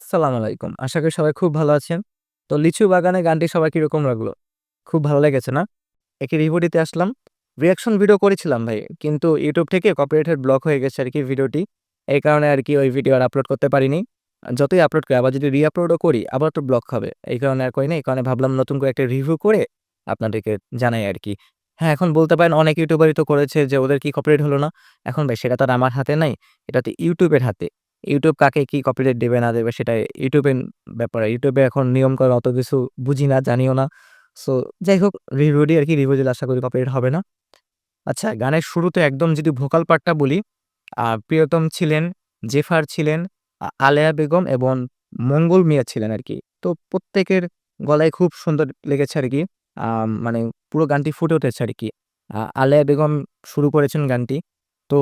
আসসালামু আলাইকুম। আশা করি সবাই খুব ভালো আছেন। তো লিচু বাগানে গানটি সবার কিরকম লাগলো? খুব ভালো লেগেছে না? একই রিভিউ দিতে আসলাম। রিঅ্যাকশন ভিডিও করেছিলাম ভাই। কিন্তু YouTube থেকে কপিরাইটেড ব্লক হয়ে গেছে আরকি ভিডিওটি। এই কারণে আরকি ওই ভিডিও আর আপলোড করতে পারিনি। যতই আপলোড করি আবার যদি রি-আপলোডও করি আবার তো ব্লক হবে। এই কারণে আর করি নাই। এই কারণে ভাবলাম নতুন করে একটা রিভিউ করে আপনাদেরকে জানাই আরকি। হ্যাঁ, এখন বলতে পারেন অনেক ইউটিউবারই তো করেছে যে ওদের কি কপিরাইট হলো না? এখন ভাই সেটা তো আর আমার হাতে নাই। এটা তো YouTube এর হাতে। YouTube কাকে কি কপিরাইট দেবে না দেবে সেটা YouTube এর ব্যাপার। YouTube এ এখন নিয়মকানুন অত কিছু বুঝি না, জানিও না। সো যাই হোক রিভিউ দিই আরকি। রিভিউ দিলে আশা করি কপিরাইট হবে না। আচ্ছা গানের শুরুতে একদম যদি ভোকাল পার্টটা বলি, প্রিয়তম ছিলেন, জেফার ছিলেন, আলেয়া বেগম এবং মঙ্গল মিয়া ছিলেন আরকি। তো প্রত্যেকের গলায় খুব সুন্দর লেগেছে আরকি। মানে পুরো গানটি ফুটে উঠেছে আরকি। আলেয়া বেগম শুরু করেছেন গানটি। তো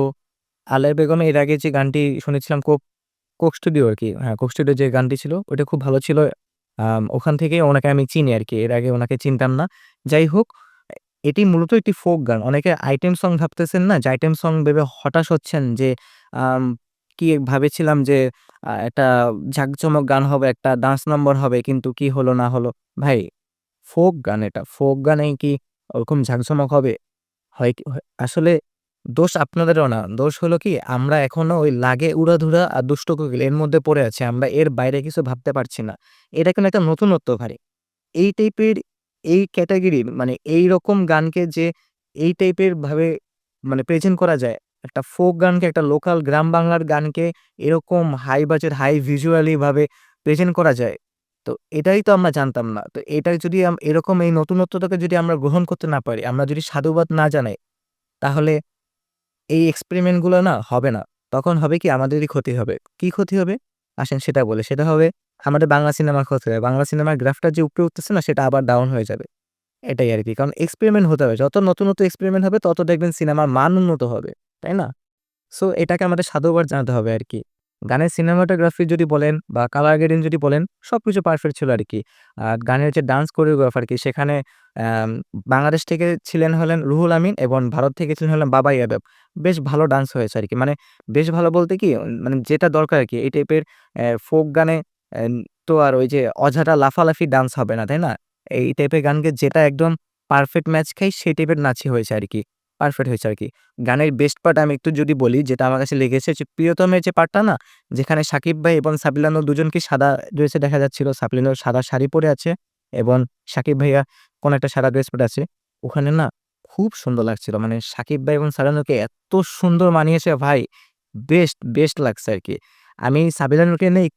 আলেয়া বেগমের এর আগে যে গানটি শুনেছিলাম কোক স্টুডিও আরকি। হ্যাঁ, কোক স্টুডিও যে গানটি ছিল ওইটা খুব ভালো ছিল। ওখান থেকে ওনাকে আমি চিনি আরকি। এর আগে ওনাকে চিনতাম না। যাই হোক, এটি মূলত একটি ফোক গান। অনেকে আইটেম সং ভাবতেছেন না? যে আইটেম সং ভেবে হতাশ হচ্ছেন যে আম কি ভেবেছিলাম যে একটা জাঁকজমক গান হবে, একটা ডান্স নম্বর হবে কিন্তু কি হলো না হলো। ভাই ফোক গান এটা। ফোক গানে কি ওরকম জাঁকজমক হবে? হয় কি আসলে দোষ আপনাদেরও না। দোষ হলো কি আমরা এখনো ওই লাগে উড়াধুরা আর দুষ্ট কোকিল এর মধ্যে পড়ে আছি। আমরা এর বাইরে কিছু ভাবতে পারছি না। এটা কিন্তু একটা নতুনত্ব ভাই। এই টাইপের এই ক্যাটেগরির মানে এইরকম গানকে যে এই টাইপের ভাবে মানে প্রেজেন্ট করা যায়। একটা ফোক গানকে একটা লোকাল গ্রাম বাংলার গানকে এরকম হাই বাজেট, হাই ভিজুয়ালি ভাবে প্রেজেন্ট করা যায়। তো এটাই তো আমরা জানতাম না। তো এটাই যদি এরকম এই নতুনত্বটাকে যদি আমরা গ্রহণ করতে না পারি, আমরা যদি সাধুবাদ না জানাই তাহলে এই এক্সপেরিমেন্ট গুলো না হবে না। তখন হবে কি আমাদেরই ক্ষতি হবে। কি ক্ষতি হবে? আসেন সেটা বলি। সেটা হবে আমাদের বাংলা সিনেমার ক্ষতি হবে। বাংলা সিনেমার গ্রাফটা যে উপরে উঠতেছে না সেটা আবার ডাউন হয়ে যাবে। এটাই আরকি। কারণ এক্সপেরিমেন্ট হতে হবে। যত নতুন এক্সপেরিমেন্ট হবে তত দেখবেন সিনেমার মান উন্নত হবে। তাই না? সো এটাকে আমাদের সাধুবাদ জানাতে হবে আরকি। গানের সিনেমাটোগ্রাফি যদি বলেন বা কালার গ্রেডিং যদি বলেন সবকিছু পারফেক্ট ছিল আরকি। আর গানের যে ডান্স কোরিওগ্রাফার কি সেখানে অ্যাম বাংলাদেশ থেকে ছিলেন হলেন রুহুল আমিন এবং ভারত থেকে ছিলেন হলেন বাবাই ইয়াদব। বেশ ভালো ডান্স হয়েছে আরকি। মানে বেশ ভালো বলতে কি মানে যেটা দরকার আরকি এই টাইপের ফোক গানে এন তো আর ওই যে অঝাটা লাফালাফি ডান্স হবে না, তাই না? এই টাইপের গানকে যেটা একদম পারফেক্ট ম্যাচ খায় সেই টাইপের নাচই হয়েছে আরকি। পারফেক্ট হয়েছে আরকি। গানের বেস্ট পার্ট আমি একটু যদি বলি যেটা আমার কাছে লেগেছে যে প্রিয়তমের যে পার্টটা না যেখানে সাকিব ভাই এবং সাবিলা নূর দুজনকেই সাদা ড্রেসে দেখা যাচ্ছিল। সাবিলা নূর সাদা শাড়ি পরে আছে এবং সাকিব ভাইয়া কোন একটা সাদা ড্রেস পরে আছে। ওখানে না খুব সুন্দর লাগছিল। মানে সাকিব ভাই এবং সাবিলা নূরকে এত সুন্দর মানিয়েছে ভাই বেস্ট লাগছে আরকি। আমি সাবিলা নূরকে নিয়ে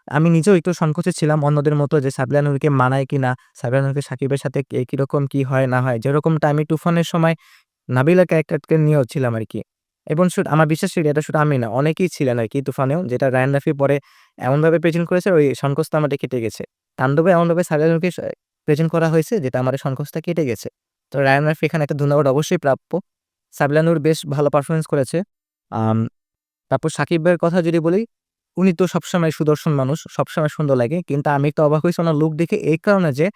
আমি নিজেও একটু সংকোচে ছিলাম অন্যদের মতো যে সাবিলা নূরকে মানায় কিনা? সাবিলা নূরকে সাকিবের সাথে কিরকম কি হয় না হয়? যেরকমটা আমি তুফানের সময় নাবিলা ক্যারেক্টারকে নিয়েও ছিলাম আরকি। এবং আমার বিশ্বাস করি এটা শুধু আমি না, অনেকেই ছিলেন আরকি তুফানেও। যেটা রায়ান রাফি পরে এমনভাবে প্রেজেন্ট করেছে ওই সংকোচটা আমাদের কেটে গেছে। তাণ্ডবে এমনভাবে সাবিলা প্রেজেন্ট করা হয়েছে যেটা আমাদের সংকোচটা কেটে গেছে। তো রায়ান রাফি এখানে একটা ধন্যবাদ অবশ্যই প্রাপ্য। সাবিলা নূর বেশ ভালো পারফরম্যান্স করেছে। আম তারপর সাকিব ভাইয়ের কথা যদি বলি, উনি তো সবসময় সুদর্শন মানুষ, সবসময় সুন্দর লাগে। কিন্তু আমি একটু অবাক হইছি উনার লুক দেখে এই কারণে যে,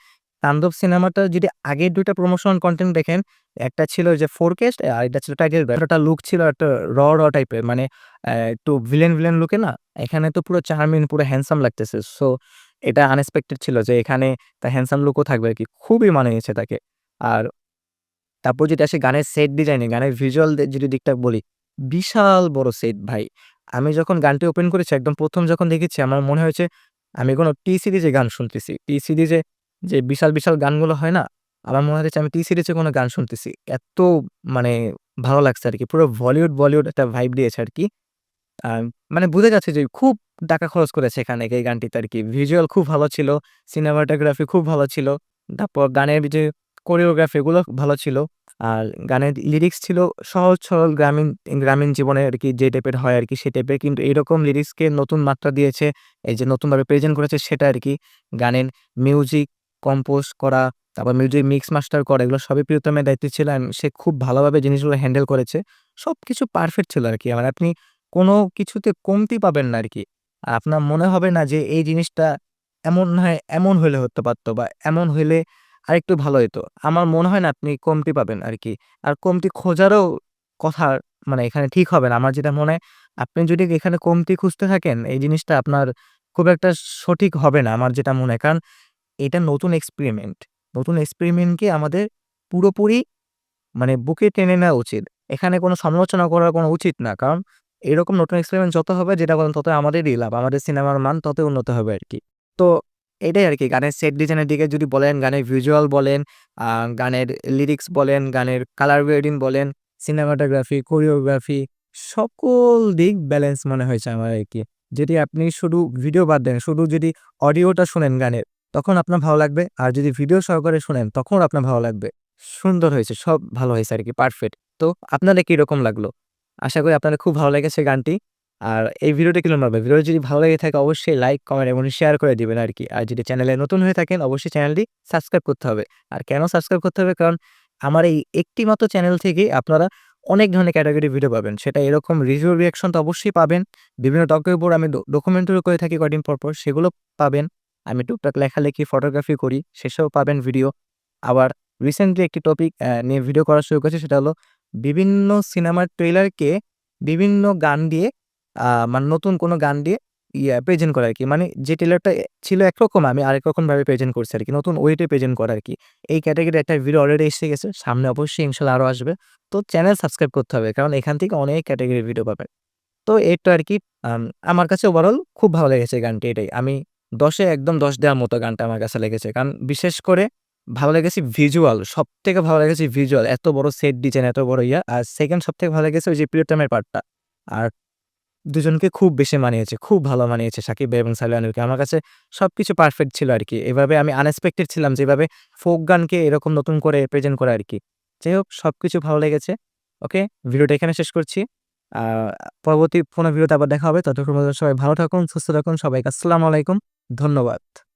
তাণ্ডব সিনেমাটার যদি আগের ২ টা প্রমোশনাল কনটেন্ট দেখেন, একটা ছিল যে 4কেস্ট আরেকটা ছিল টাইটেল ব্র্যান্ড। একটা লুক ছিল একটা র টাইপের মানে একটু ভিলেন লুকে না? এখানে তো পুরো চার্মিং, পুরো হ্যান্ডসাম লাগতেছে। সো এটা আনএক্সপেক্টেড ছিল যে এখানে তার হ্যান্ডসাম লুকও থাকবে আরকি। খুবই মানিয়েছে তাকে। আর তারপর যদি আসি গানের সেট ডিজাইন এ, গানের ভিজুয়াল যদি দিকটা বলি, বিশাল বড় সেট ভাই। আমি যখন গানটি ওপেন করেছি একদম ১ম যখন দেখেছি আমার মনে হয়েছে আমি কোনো টি সিরিজে গান শুনতেছি। টি সিরিজে যে বিশাল গানগুলো হয় না? আমার মনে হয়েছে আমি টি সিরিজে কোনো গান শুনতেছি। এত মানে ভালো লাগছে আরকি। পুরো বলিউড একটা ভাইব দিয়েছে আরকি। আ মানে বোঝা যাচ্ছে যে খুব টাকা খরচ করেছে এখানে এই গানটিতে আরকি। ভিজুয়াল খুব ভালো ছিল, সিনেমাটোগ্রাফি খুব ভালো ছিল। তারপর গানের যে কোরিওগ্রাফি এগুলো ভালো ছিল। আর গানের লিরিক্স ছিল সহজ সরল গ্রামীণ জীবনে আরকি যে টাইপের হয় আরকি সে টাইপের। কিন্তু এরকম লিরিক্সকে নতুন মাত্রা দিয়েছে, এই যে নতুনভাবে প্রেজেন্ট করেছে সেটা আরকি। গানের মিউজিক কম্পোজ করা, তারপর মিউজিক মিক্স মাস্টার করা এগুলো সবই প্রিয়তমের দায়িত্বে ছিল। সে খুব ভালোভাবে জিনিসগুলো হ্যান্ডেল করেছে। সবকিছু পারফেক্ট ছিল আরকি। মানে আপনি কোনো কিছুতে কমতি পাবেন না আরকি। আপনার মনে হবে না যে এই জিনিসটা এমন হইলে হতে পারত বা এমন হইলে আরেকটু ভালো হইতো। আমার মনে হয় না আপনি কমতি পাবেন আরকি। আর কমতি খোঁজারও কথা মানে এখানে ঠিক হবে না। আমার যেটা মনে হয় আপনি যদি এখানে কমতি খুঁজতে থাকেন এই জিনিসটা আপনার খুব একটা সঠিক হবে না আমার যেটা মনে হয়। কারণ এটা নতুন এক্সপেরিমেন্ট। নতুন এক্সপেরিমেন্টকে আমাদের পুরোপুরি মানে বুকে টেনে নেওয়া উচিত। এখানে কোনো সমালোচনা করার কোনো উচিত না। কারণ এরকম নতুন এক্সপেরিমেন্ট যত হবে যেটা বলেন তত আমাদেরই লাভ। আমাদের সিনেমার মান ততই উন্নত হবে আরকি। তো এটাই আরকি গানের সেট ডিজাইনের দিকে যদি বলেন, গানের ভিজুয়াল বলেন, আ গানের লিরিক্স বলেন, গানের কালার গ্রেডিং বলেন, সিনেমাটোগ্রাফি, কোরিওগ্রাফি সকল দিক ব্যালেন্স মনে হয়েছে আমার আরকি। যদি আপনি শুধু ভিডিও বাদ দেন, শুধু যদি অডিওটা শোনেন গানের, তখন আপনার ভালো লাগবে। আর যদি ভিডিও সহকারে শোনেন তখন আপনার ভালো লাগবে। সুন্দর হয়েছে। সব ভালো হয়েছে আরকি পারফেক্ট। তো আপনাদের কিরকম লাগলো? আশা করি আপনাদের খুব ভালো লেগেছে গানটি। আর এই ভিডিওটি কিরকম লাগবে? ভিডিওটি যদি ভালো লেগে থাকে অবশ্যই লাইক, কমেন্ট এবং শেয়ার করে দিবেন আরকি। আর যদি চ্যানেলে নতুন হয়ে থাকেন অবশ্যই চ্যানেলটি সাবস্ক্রাইব করতে হবে। আর কেন সাবস্ক্রাইব করতে হবে? কারণ আমার এই একটি মাত্র চ্যানেল থেকেই আপনারা অনেক ধরনের ক্যাটেগরি ভিডিও পাবেন। সেটা এরকম রিভিউ রিঅ্যাকশন তো অবশ্যই পাবেন। বিভিন্ন টপিকের উপর আমি ডকুমেন্টারি করে থাকি কয়দিন পর, সেগুলো পাবেন। আমি টুকটাক লেখালেখি, ফটোগ্রাফি করি, সেসব পাবেন ভিডিও। আবার রিসেন্টলি একটি টপিক নিয়ে ভিডিও করা শুরু করেছি সেটা হলো বিভিন্ন সিনেমার ট্রেইলারকে বিভিন্ন গান দিয়ে মানে নতুন কোনো গান দিয়ে প্রেজেন্ট করা আরকি। মানে যে ট্রেইলারটা ছিল একরকম আমি আরেক রকমভাবে প্রেজেন্ট করছি আরকি। নতুন ওয়েতে প্রেজেন্ট করা আরকি। এই ক্যাটেগরির একটা ভিডিও অলরেডি এসে গেছে। সামনে অবশ্যই ইনশাআল্লাহ আরো আসবে। তো চ্যানেল সাবস্ক্রাইব করতে হবে। কারণ এখান থেকে অনেক ক্যাটেগরির ভিডিও পাবেন। তো এই তো আরকি আমার কাছে ওভারঅল খুব ভালো লেগেছে গানটি এটাই। আমি ১০ এ একদম ১০ দেওয়ার মতো গানটা আমার কাছে লেগেছে। কারণ বিশেষ করে ভালো লেগেছে ভিজুয়াল। সবথেকে ভালো লেগেছে ভিজুয়াল। এত বড় সেট ডিজাইন, এত বড় ইয়া। আর 2nd সবথেকে ভালো লেগেছে ওই যে প্রিয়তমের পার্টটা। আর দুজনকে খুব বেশি মানিয়েছে। খুব ভালো মানিয়েছে সাকিব ভাই এবং সালমান খানকে। আমার কাছে সবকিছু পারফেক্ট ছিল আরকি। এভাবে আমি আনএক্সপেক্টেড ছিলাম যে এভাবে ফোক গানকে এরকম নতুন করে প্রেজেন্ট করা আরকি। যাই হোক সবকিছু ভালো লেগেছে। ওকে, ভিডিওটা এখানে শেষ করছি। আ পরবর্তী কোনো ভিডিওতে আবার দেখা হবে। ততক্ষণ পর্যন্ত সবাই ভালো থাকুন, সুস্থ থাকুন। সবাইকে আসসালামু আলাইকুম। ধন্যবাদ।